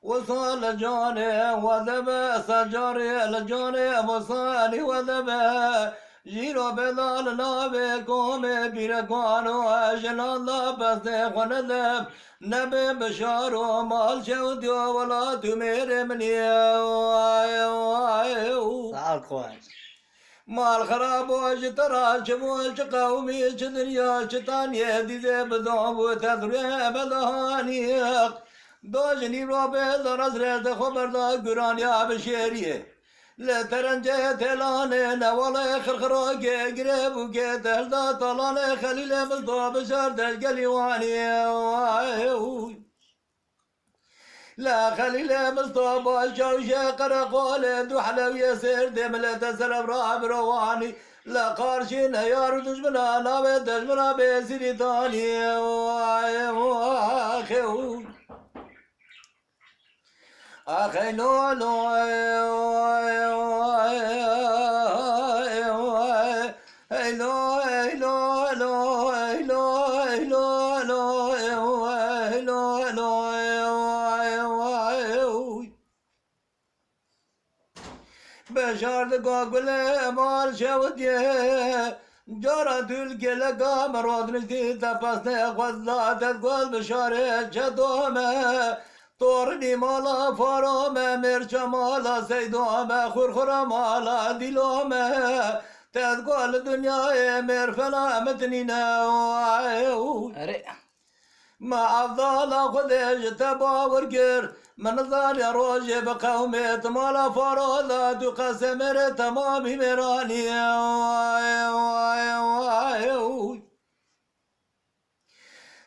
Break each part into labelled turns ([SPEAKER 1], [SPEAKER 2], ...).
[SPEAKER 1] وصل جاني وذبه سجاري الجاني وصاني وذبه جيرو بدال نابي قومي بيرقانو أجنان لا بس خندب نبي بشارو مال شوديو ولا تمير مني
[SPEAKER 2] سأل كويس
[SPEAKER 1] مال خراب وجترا شموش قومي شدنيا شتانية ديزي بدوم وتدري بدهانيق دوجني روبي درزرت خبردا قرانيا بشيريه لترنجة تلاني نوالي خرخروكي قريب وكي تهلدا طلاني خليلي مصدو بشار تشقلي واني لا خليلي مصدو بشوشي قرقولي دو حلو يسير دملة تسرب راب رواني لا قارشين يارو دجمنا ناوي دجمنا بيسيري تاني أخي لو لو بشار قاقل مال شوديه جارت الكلقة مرود نجدي تفسني غزات تقول بشاري شدومه طورني مالا فرامه مرچ مالا سيدومه خورخورا مالا دلومه تقول دنيا مرفلا متنينه ما أفضل خدش تباور كر من ظل روجي بقومي مالا فرالا تقسمر تمامي مراني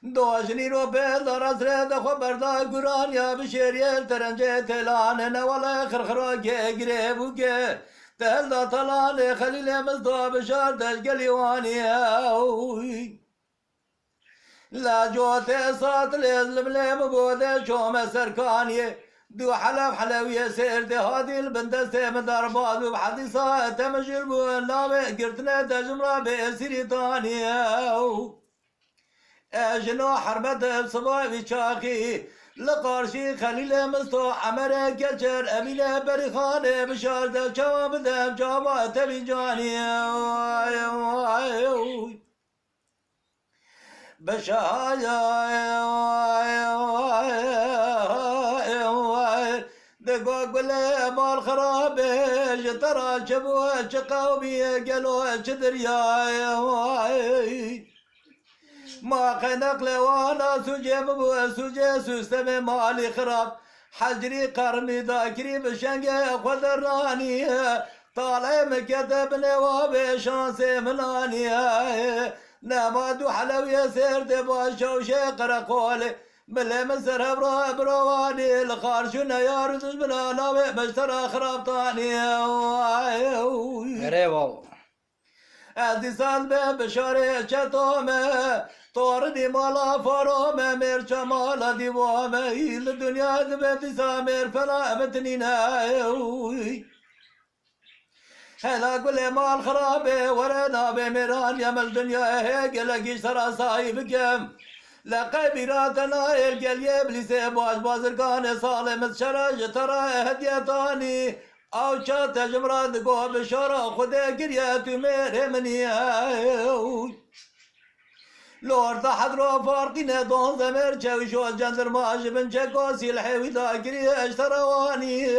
[SPEAKER 1] دوشني رو بيدر أسرد خبردا قران يا بشيريل ترنجي تلان ولا خرخرا كي قريبو كي تهلدا طلال خليل مصدو بشار تشقلي واني لا جوتي صوت الازلم لي مبودة شومة سركانية دو حلب حلوية سيرتي هادي البندستي مدربات وبحديثة تمجل بوالنامي قرتنا تجمرة بيسيري تانية اجنو حرمت بصباوي شاقي لقارشي خليل مستو عمره كجر امينه بريخانه بشارده شواب دم جابا تبي جاني بشايا دقوق بلا مال خرابي ترى شبوه شقاومي قالوا شدريا ما خنق لوانا سجيب بو سجي سوسمي مالي خراب حجري قرمي ذاكري بشنقي خذراني طالع مكتب نوابي شانسي مناني نامادو حلوية سير دباشا وشيقر قولي ملي مسر برواني الخارشنا يا رزش بلا ناوي بشترى خراب طاني
[SPEAKER 2] غريبو
[SPEAKER 1] اتصال بشاري شتومه طوردي مالا فرومه مرشا مالا ديوامه الدنيا دبتي سامر فلا متنينا هلا قل مال خرابي ورنا بميران يم الدنيا هيك لقي سرا صايب كم لقبيراتنا القل يبلي باش بازرقان صالم شرج ترى هديتاني او شات جمرات قو بشرا خذ قريت مير مني لورد حضرو فارقنا دون زمر شو جندر ماج بن شكوسي الحيوي ذاكري اشترواني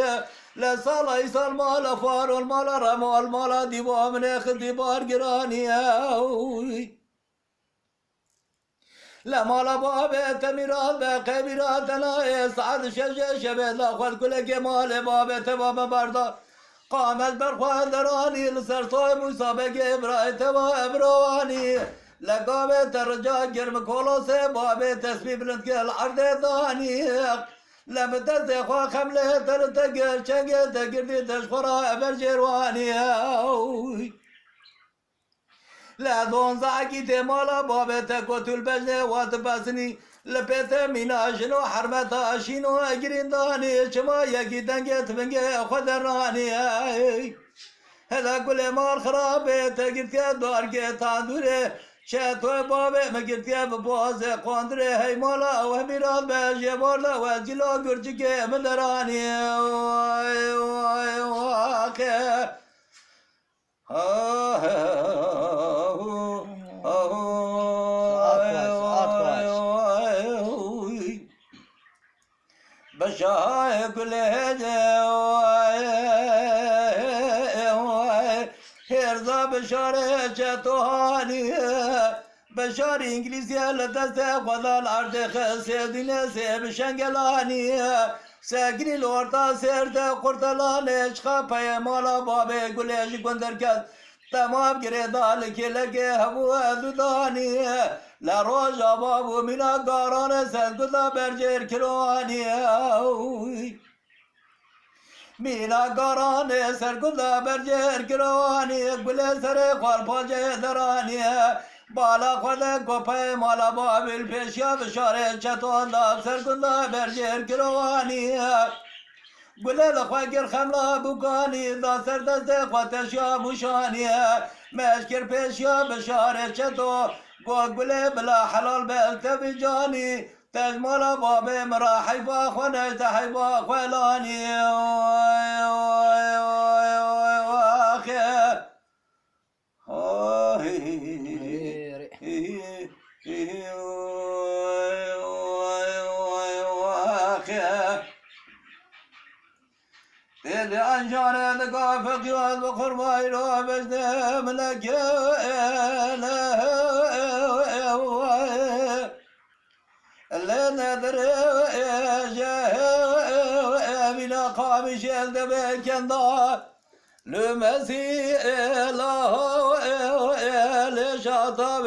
[SPEAKER 1] لا صلاة يصل مال فار المال رمى المال ديبا من اخذ بار قراني لا مال بابه تميرات بقبيرات لا صعد شجع شبه لا خذ كل جمال بابه تمام بردا قام البرخوان دراني لسرطوي مسابقة ابراي تبا ابرواني لقابة ترجع جرم كولوسي بابه تسبيب لنتقل عرض ثاني لما تزدخوا خملة ترتقل شنقل تقردي تشخرا برجرواني لدون زاکی تمالا بابت کتل بجنه وات بسنی لپت میناشنو حرمت آشینو گریندانی چما یکی دنگت بنگه خود رانی هلا كل مال خرابه تقرت يا دار كي تاندوره شاتو بابه مقرت يا ببوزه قندره هي مالا وهميرات باجي مالا وجلو قرجك مدراني بشاي كل هرزا بشاره چتوهانی بشار انگلیسی لدست خدا الارض خسیدین سی بشنگلانی سگری لورتا سرد قرطلان اشخا پیمالا بابه گلش گندر کد تمام گره دال کلگه هبو دودانی لروج بابو مینا گاران سنگودا برجر کروانی مینا گاران سرگودا برجر کروانی گل سر خوار پاجه درانی بالا خود گپه مالا بابل پیشیا بشاره چطور داب سرگودا برجر کروانی گل دخواگر خملا بکانی دا سر دست خواتشیا موشانی مشکر پیشیا بشاره چطور گل بلا حلال بلت بجانی تجمال باب مرا حيفا خنجت حيفا خلاني تلي أنجان دقافق يوال بقرباي رو بجده ملك اللي نذر بنا قام شلد بكندا لمسي الله لشاطب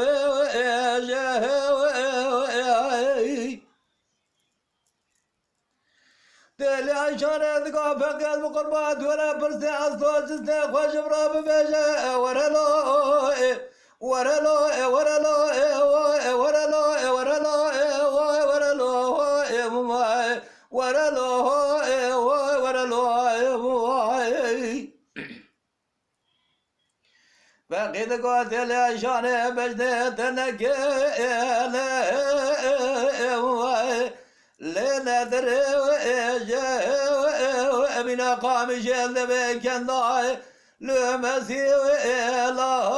[SPEAKER 1] تلي عشان ذقا فقد بقربات ولا برسي عصوص استخوى جبرا ببجا ورلو ورلو ورلو ورلو ورلو فقد قاتل عشان بجده تنكيل لنذر من قام جلد بكندا لمسي الله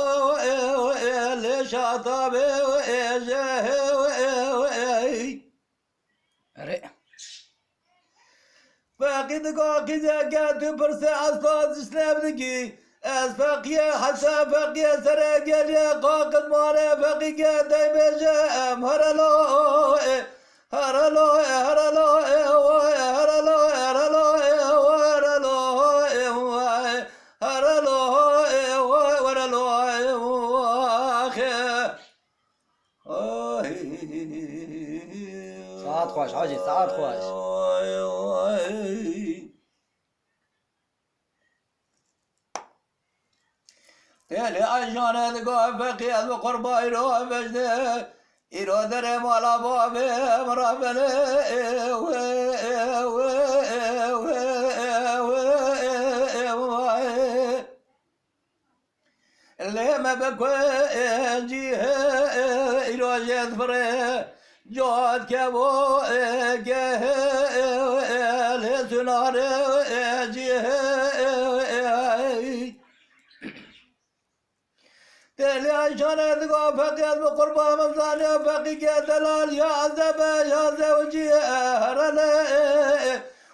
[SPEAKER 1] لشاطب فقد قاقد قد برس أصفاد سلابنكي أسفقيا حتى فقيا سرقل يا قاقد مانا فقيا دايما جاء هرلو هرلو هرلو هرلو هرلو هرلو هرلو
[SPEAKER 2] ساعات خوش حاجي ساعات خوش
[SPEAKER 1] تلي عشان ذقا فقيا بقرباي رو بجده إرادة مالا بابي مرابنا اللي ما بكوين جيه إرادة فري جود كبو جيه لسنار جيه تلي عشان ذقا فقيا بقربا مزاني فقيا دلال يا عزب يا زوجي هرلا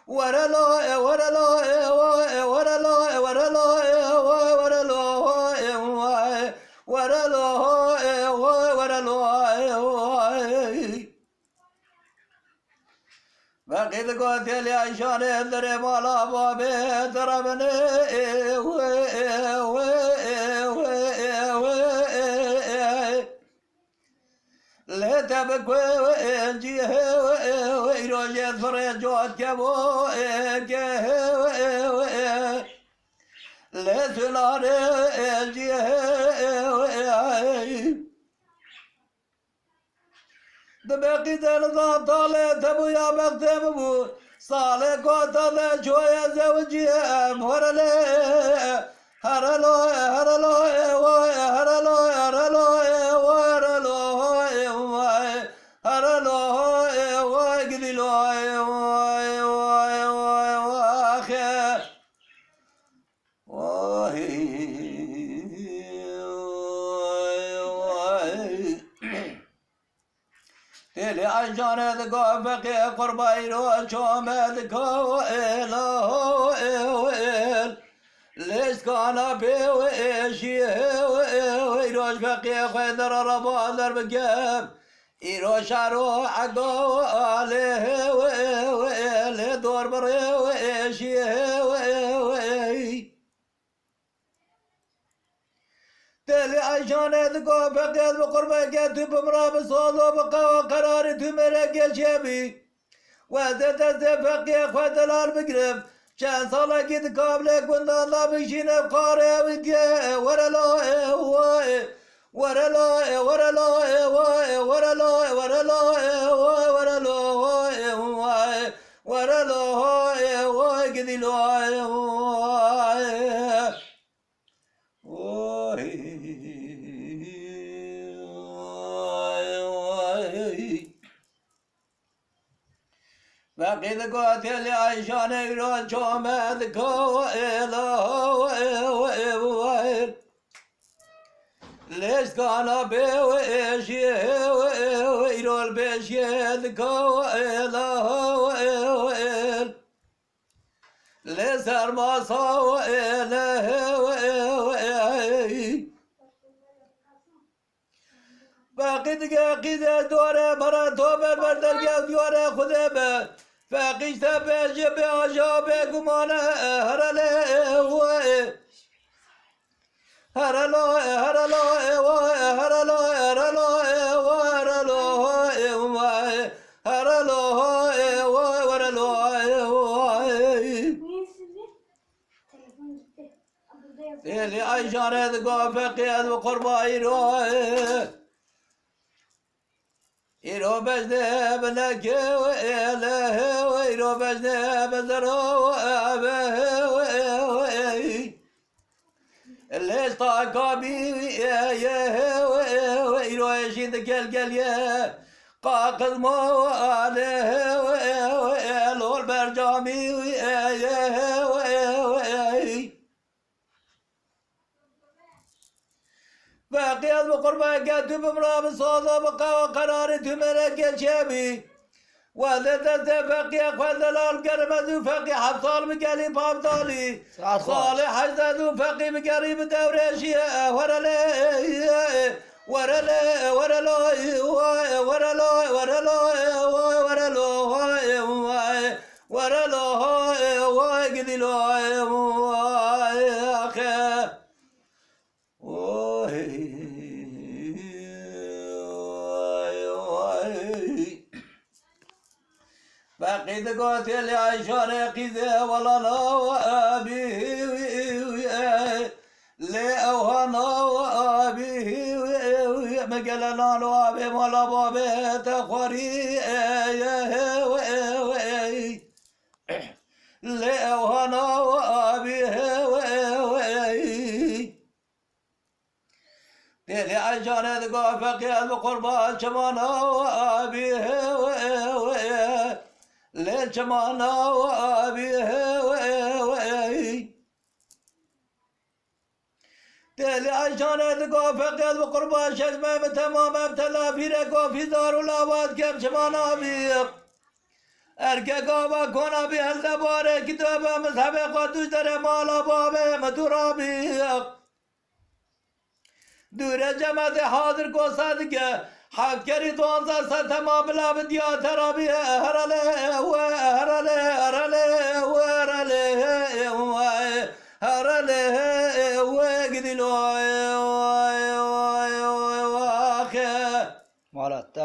[SPEAKER 1] ورلا ورلا ورلا ورلا ورلا ورلا ورلا فقيد قتل عشان دري مالا بابي ضربني لا تبكي وانجيه ويروج فريج جود كبو لسناره الجيه دبقي دلضا طالع تبو يا مكتبو صالح قوتل شوية زوجي هرلي هرلو هرلو هرلو هرلو هرلو هرلو قدلو تلي عشان ذكو فقي قربي رو شوم ذكو إله ليش كان بي وإيشي ويروش فقي خيدر ربا درب جاب يروش عرو عقو عليه وإله دور بري وإيشي تلي عشان ذكو فقيد بقربك تب مراب صالو بقى وقرار تمرك شبي وزدت فقيق ودلال بقرب شان صالة قد قابلك وند الله بشين بقاري ويديه ورلو ورلو ورلو ورلو ورلو ورلو ورلو قدلو فقيد قاتل عيشان يرون شومد كو إله ليش كان بي وإيشي ويرون بيشي كو إله لسر ما صو إله فقيد قاقيد دوره برا توبر بردر قاقيد دوره خده به فقيد تبجي بأجابه قمانه هرله هرلو هرلو هرلو هرلو هرلو هرلو اللي عايشان ذقوا فقيد وقربا يرو بجده بلك وإله ويرو بجده بزرو أبه اللي استاقابي ويرو يشيد قلقليه قاقض مو عليه ويلو البرجامي فقيد بقربة قد بمراب صوضة بقى وقرار تمرك شبي وذات فقي خذلال قرمز فقي حفصال بقالي بابطالي صالح حزد فقي بقريب دوريشي ورلي ورلي ورلي ورلي ورلي ورلي قدلو فقيد قاتل عيشان قذا ولا لا وابيه لا اوهنا وابيه مقلنا وابي ولا بابي تخوري لا اوهنا وابيه تلي عشان ذقا فقيد بقربان شمانا وابيه ليل شمانا وابيه تلي عشان ذقا فقيد بقربان شزمه بتمام ابتلا فيرك في دار الاباد كم شمانا بيق اركا وكونا بهل باره كتابه مذهب قدوس در مالا بابه مدورا بيق دور جماعت حاضر کو صادقه حکری دوانزه سر تمام لاب دیا ترابی هرله هرله هرله هرله هرله وقدلو
[SPEAKER 2] مالت